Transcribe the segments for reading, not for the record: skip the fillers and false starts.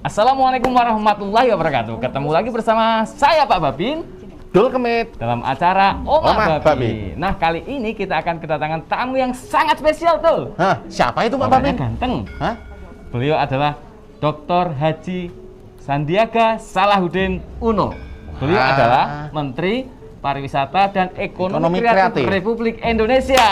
Assalamualaikum warahmatullahi wabarakatuh. Ketemu lagi bersama saya Pak Babin Dul Kemit dalam acara Oma Babi. Nah, kali ini kita akan kedatangan tamu yang sangat spesial tuh. Hah, siapa itu Pak Orangnya Babin? ganteng. Hah? Beliau adalah Dr. Haji Sandiaga Salahuddin Uno. Beliau adalah Menteri Pariwisata dan Ekonomi Kreatif Republik Indonesia.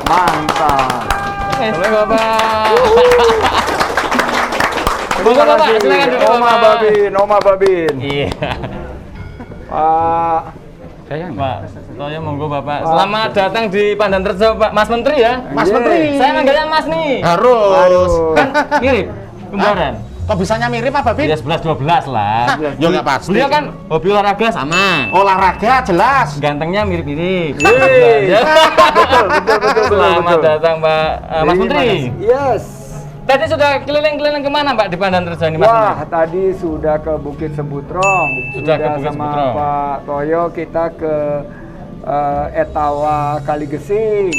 Mantap. Boleh Bapak. Terima kasih. Silakan duduk, Oma Bapak. Babin, Oma Babin. Iya. Pak, Pak, saya monggo Bapak. Selamat datang di Pandanrejo Pak, Mas Menteri ya. Mas Iya. Menteri. Saya manggilnya Mas nih. Harus. Aduh. Kan mirip kembaran. Kok bisanya mirip Pak Babin? Ya 11-12 lah. Ya nggak pasti. Beliau kan hobi olahraga sama. Olahraga jelas. Gantengnya mirip-mirip. Wih. Ya. betul. Selamat datang Pak Mas Terima Menteri. kasih. Yes. Tadi sudah keliling-keliling kemana Pak di Pandanrejo ini Mas Wah, Menteri? tadi sudah ke Bukit Sebutrong. Sudah ke Bukit sama Sebutrong. Pak Toyo kita ke Etawa Kaligesing.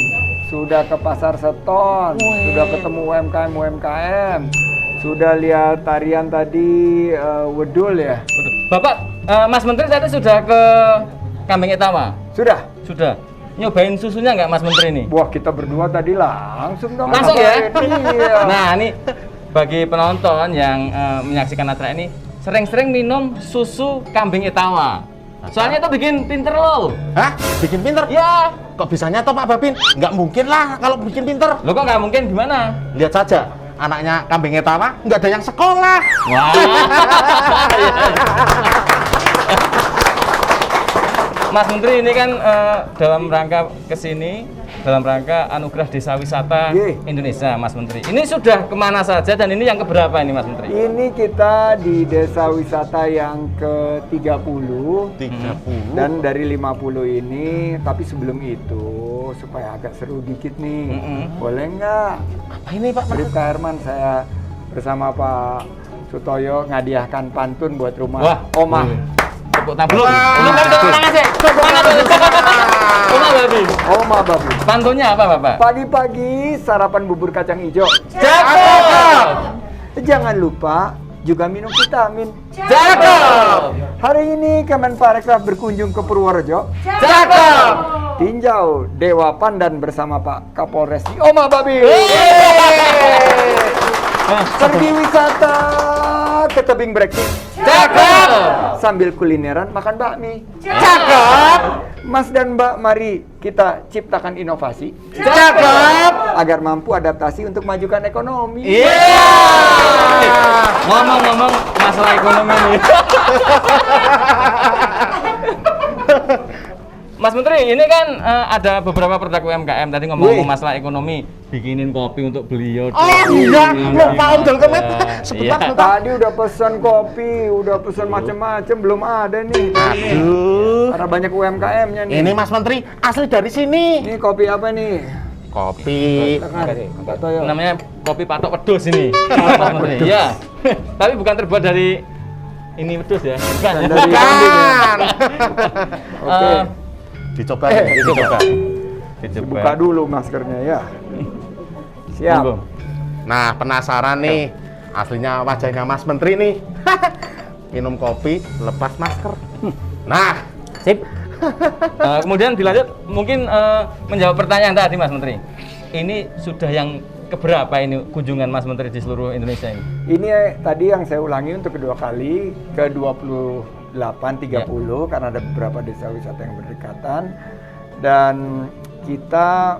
Sudah ke Pasar Seton. Sudah ketemu UMKM. Sudah lihat tarian tadi Wedul ya. Bapak, Mas Menteri tadi sudah ke Kambing Etawa? Sudah. Sudah. Nyobain susunya nggak Mas Menteri nih? Wah, kita berdua tadi langsung dong. Langsung ya? Iya. Nah, ini bagi penonton yang menyaksikan acara ini, sering-sering minum susu kambing Etawa. Soalnya itu bikin pinter loh. Hah? Bikin pinter? Ya. Kok bisanya toh Pak Babin? Nggak mungkin lah kalau bikin pinter. Lo kok nggak mungkin gimana? Lihat saja, anaknya kambing Etawa nggak ada yang sekolah. Wah. Mas Menteri ini kan dalam rangka kesini, dalam rangka Anugerah Desa Wisata Ye. Indonesia, Mas Menteri. Ini sudah kemana saja dan ini yang keberapa ini Mas Menteri? Ini kita di desa wisata yang ke-30 30. dan dari 50 ini, tapi sebelum itu supaya agak seru dikit nih, boleh nggak? Apa ini Pak? Bribka Herman, saya bersama Pak Sutoyo ngadiahkan pantun buat rumah Wah, Oma. tepuk tangan. Belum. Wah. Belum tepuk tangan sih. Mana tuh? Oma Babi. Oma Babi. Pantunnya apa, Bapak? Pagi-pagi sarapan bubur kacang hijau. Cakep. Jangan lupa juga minum vitamin. Cakep. Hari ini Kemenparekraf berkunjung ke Purworejo. Cakep. Tinjau Dewa Pandan bersama Pak Kapolres di Oma Babi. Pergi wisata ke tebing breakfast Cakep. sambil kulineran makan bakmi. Cakep. Mas dan Mbak, mari kita ciptakan inovasi Cakep. agar mampu adaptasi untuk majukan ekonomi. Iya. Ngomong-ngomong masalah ekonomi nih. Mas Menteri, ini kan ada beberapa produk UMKM. Tadi ngomong-ngomong Wih. masalah ekonomi, bikinin kopi untuk beliau. Oh iya, lupa Om Dul Kemit. Sebentar, Iya. sebentar. Tadi udah pesan kopi, udah pesan macem-macem, belum ada nih. Aduh. Karena banyak UMKM-nya nih. Ini Mas Menteri asli dari sini. Ini kopi apa nih? Kopi. Pak Toyo. Namanya kopi patok wedhus ini. Mas Menteri. Iya. Tapi bukan terbuat dari ini wedhus ya. Bukan. ya? Dari kambing ya? Oke. Dicoba. Dicoba. Buka dulu maskernya ya. Siap. Monggo. Nah, penasaran nih. Aslinya wajahnya Mas Menteri nih. Minum kopi, lepas masker. Nah, Sip. Kemudian dilanjut mungkin menjawab pertanyaan tadi Mas Menteri. Ini sudah yang keberapa ini kunjungan Mas Menteri di seluruh Indonesia ini? Ini tadi yang saya ulangi untuk kedua kali ke 28 30 karena ada beberapa desa wisata yang berdekatan dan kita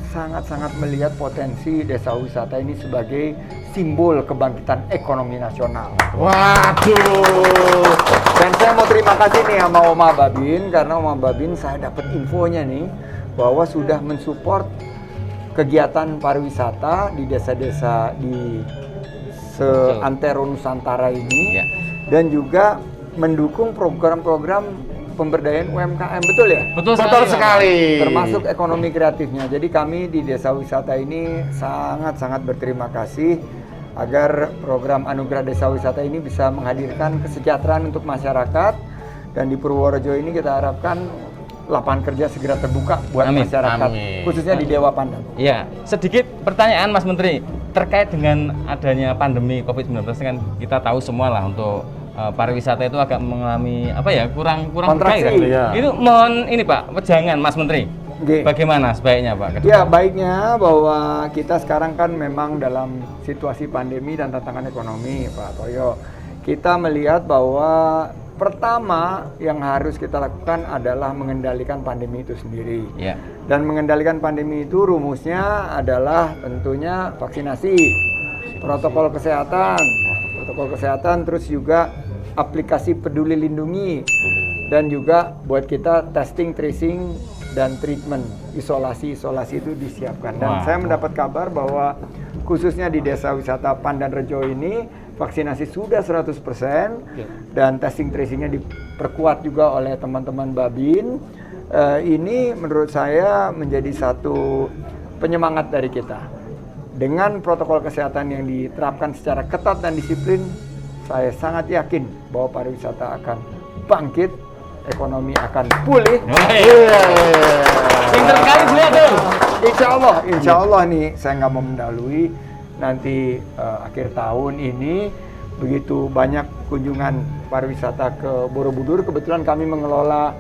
sangat-sangat melihat potensi desa wisata ini sebagai simbol kebangkitan ekonomi nasional. waduh. Dan saya mau terima kasih nih sama Oma Babin karena Oma Babin saya dapat infonya nih bahwa sudah mensupport kegiatan pariwisata di desa-desa di seantero Nusantara ini Ya. dan juga mendukung program-program pemberdayaan UMKM, betul ya? Betul Betul sekali. Termasuk ekonomi kreatifnya. Jadi kami di desa wisata ini sangat-sangat berterima kasih agar program Anugerah Desa Wisata ini bisa menghadirkan kesejahteraan untuk masyarakat dan di Purworejo ini kita harapkan lapangan kerja segera terbuka buat Amin. masyarakat Amin. khususnya di Dewa Pandan. Iya, sedikit pertanyaan Mas Menteri. terkait dengan adanya pandemi COVID-19 kan kita tahu semua lah untuk pariwisata itu agak mengalami apa ya kurang Kontraksi. bergairah. Iya. Itu mohon ini Pak, wejangan Mas Menteri. Oke. Bagaimana sebaiknya Pak? ke depan? Ya, baiknya bahwa kita sekarang kan memang dalam situasi pandemi dan tantangan ekonomi, Pak Toyo. Kita melihat bahwa pertama yang harus kita lakukan adalah mengendalikan pandemi itu sendiri. Ya. Dan mengendalikan pandemi itu rumusnya adalah tentunya vaksinasi, protokol kesehatan, terus juga aplikasi Peduli Lindungi, dan juga buat kita testing, tracing, dan treatment, isolasi itu disiapkan. Dan Wah. saya mendapat kabar bahwa khususnya di Desa Wisata Pandan Rejo ini vaksinasi sudah 100% dan testing tracingnya diperkuat juga oleh teman-teman Babin. Ini menurut saya menjadi satu penyemangat dari kita. Dengan protokol kesehatan yang diterapkan secara ketat dan disiplin, saya sangat yakin bahwa pariwisata akan bangkit, ekonomi akan pulih. Pinter sekali beliau tuh. Insya Allah nih, saya nggak mau mendahului nanti akhir tahun ini begitu banyak kunjungan pariwisata ke Borobudur. Kebetulan kami mengelola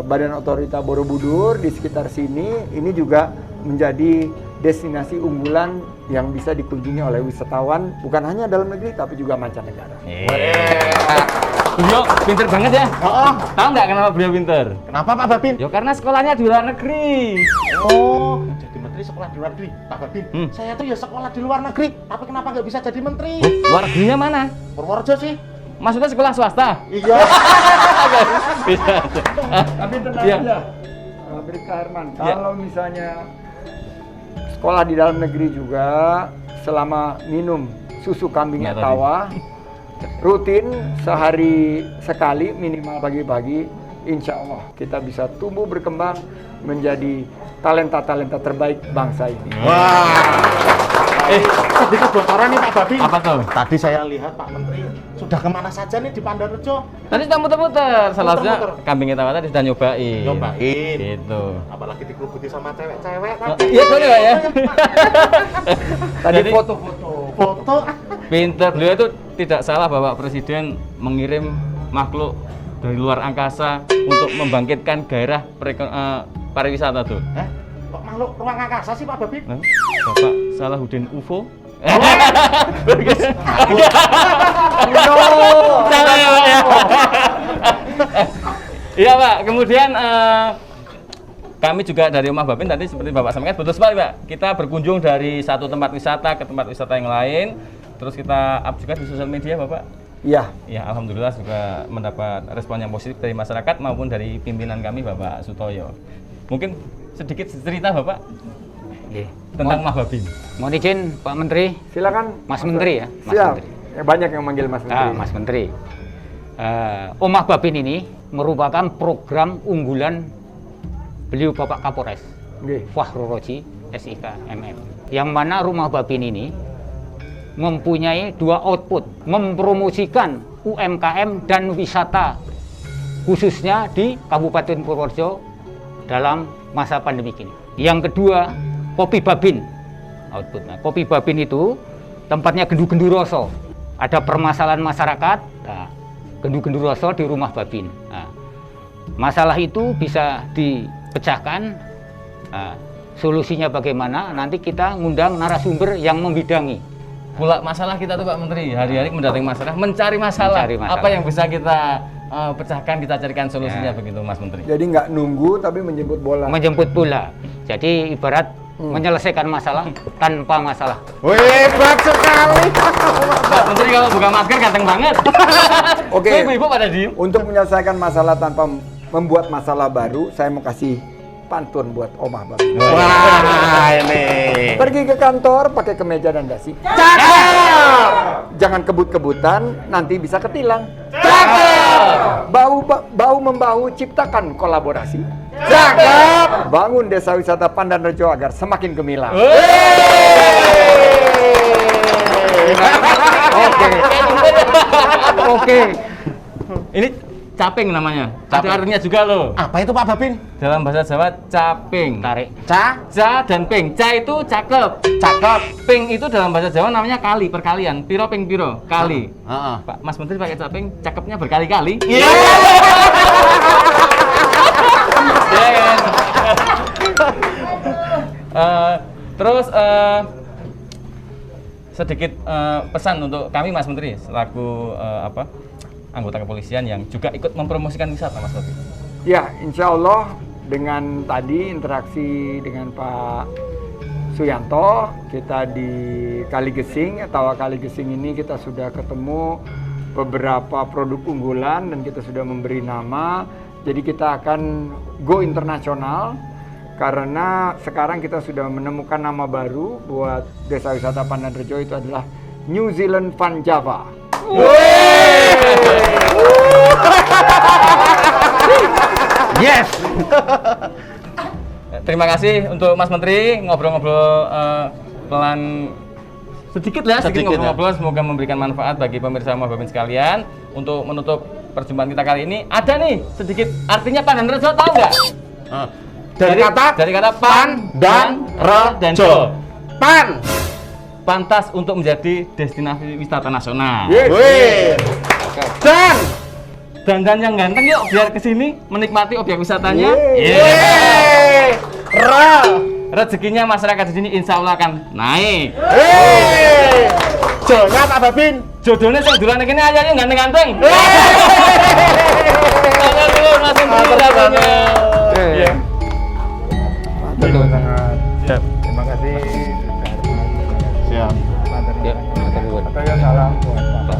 Badan Otorita Borobudur di sekitar sini. Ini juga menjadi destinasi unggulan yang bisa dikunjungi oleh wisatawan bukan hanya dalam negeri tapi juga mancanegara. Beliau pinter banget ya. Oh, Tahu nggak kenapa beliau pinter? kenapa Pak Babin? Ya karena sekolahnya di luar negeri. Oh, jadi menteri sekolah di luar negeri, Pak Babin. Hmm. Saya tuh ya sekolah di luar negeri, tapi kenapa nggak bisa jadi menteri? Luar negerinya mana? Purworejo sih. Maksudnya sekolah swasta? Iya. Bisa. Tapi tenang Iya. aja, Bribka Herman, Iya. kalau misalnya sekolah di dalam negeri juga selama minum susu kambing Nggak tahu tawa rutin sehari sekali minimal pagi-pagi, insya Allah kita bisa tumbuh berkembang menjadi talenta-talenta terbaik bangsa ini. Wah. Tadi kebocoran nih Pak Babin. Apa tuh? Tadi saya lihat Pak Menteri sudah kemana saja nih di Pandarejo. Tadi sudah muter-muter, salah satunya Muter-muter. kambing kita tadi sudah nyobain. Nyobain. Gitu. Apalagi dikerubuti sama cewek-cewek Oh, tadi. iya boleh Pak ya. Tadi Jadi- foto-foto. Foto. Pinter, beliau itu tidak salah Bapak Presiden mengirim makhluk dari luar angkasa untuk membangkitkan gairah pariwisata tuh. Kok makhluk ruang angkasa sih Pak Babin? Nah, Bapak Salahuddin UFO. Salah ya Pak ya. Iya Pak, kemudian kami juga dari Rumah Babin tadi seperti Bapak sampaikan betul sekali Pak. Kita berkunjung dari satu tempat wisata ke tempat wisata yang lain, terus kita up juga di sosial media Bapak. Iya. Ya alhamdulillah juga mendapat respon yang positif dari masyarakat maupun dari pimpinan kami Bapak Sutoyo. Mungkin sedikit cerita Bapak tentang Rumah Babin. Mohon izin Pak Menteri, Silakan. Mas Menteri ya, Mas Siap. Menteri. Banyak yang manggil Mas Menteri. Mas Menteri. Omah Babin ini merupakan program unggulan beliau Bapak Kapolres Nggih. Fahru Roji SIK MM. Yang mana Rumah Babin ini mempunyai dua output, mempromosikan UMKM dan wisata khususnya di Kabupaten Purworejo dalam masa pandemi ini. Yang kedua, Kopi Babin outputnya. Kopi Babin itu tempatnya Gendu-Gendu Roso. Ada permasalahan masyarakat, nah, Gendu-Gendu Roso di Rumah Babin. Nah, masalah itu bisa dipecahkan. Nah, solusinya bagaimana? Nanti kita ngundang narasumber yang membidangi. Pula masalah kita tuh Pak Menteri, hari-hari mendatangi masalah, mencari masalah. Mencari masalah. Apa yang bisa kita pecahkan, kita carikan solusinya Ya. begitu Mas Menteri. Jadi nggak nunggu tapi menjemput bola. Menjemput bola. Jadi ibarat menyelesaikan masalah tanpa masalah. Wih, hebat sekali. Pak Menteri kalau buka masker ganteng banget. Oke. Ibu-ibu pada diem. Untuk menyelesaikan masalah tanpa membuat masalah baru, saya mau kasih pantun buat Omah Babin. Wah, ini. Pergi ke kantor pakai kemeja dan dasi. Jangan kebut-kebutan, nanti bisa ketilang. Bau membahu ciptakan kolaborasi. Bangun desa wisata Pandan Rejo agar semakin gemilang. Oke. Ini caping namanya. Caping. Ada artinya juga loh. Apa itu Pak Babin? Dalam bahasa Jawa caping. Tarik. Ca, Ca dan ping. Ca itu cakep. cakep. Ping itu dalam bahasa Jawa namanya kali, perkalian. Piro ping piro? Kali. Heeh. Pak Mas Menteri pakai caping, cakepnya berkali-kali. Iya. Ya kan? Terus sedikit pesan untuk kami Mas Menteri selaku anggota kepolisian yang juga ikut mempromosikan wisata Mas Menteri. Ya, insya Allah dengan tadi interaksi dengan Pak Suyanto, kita di Kaligesing, Tawa Kaligesing ini kita sudah ketemu beberapa produk unggulan dan kita sudah memberi nama. Jadi kita akan go internasional karena sekarang kita sudah menemukan nama baru buat Desa Wisata Pandanrejo, itu adalah New Zealand Van Java. Yes. Terima kasih untuk Mas Menteri ngobrol-ngobrol pelan sedikit Sedikit ngobrol-ngobrol, semoga memberikan manfaat bagi pemirsa Rumah Babin sekalian. Untuk menutup perjumpaan kita kali ini, ada nih sedikit artinya Pandanrejo, tahu nggak? Dari kata pan dan rejo. Pan. Pantas untuk menjadi destinasi wisata nasional. Wih. Dan yang ganteng yuk biar kesini menikmati objek wisatanya. Yeay. Rezekinya masyarakat di sini insya Allah akan naik. Jodohnya Pak Babin. Jodohnya sing dulane kene ayane ganteng-ganteng. Ayo dulu Mas Menteri rasanya. Iya. Betul sangat. Siap. Terima kasih. Siap. Materi. Ya, materi. Materi salam buat Pak.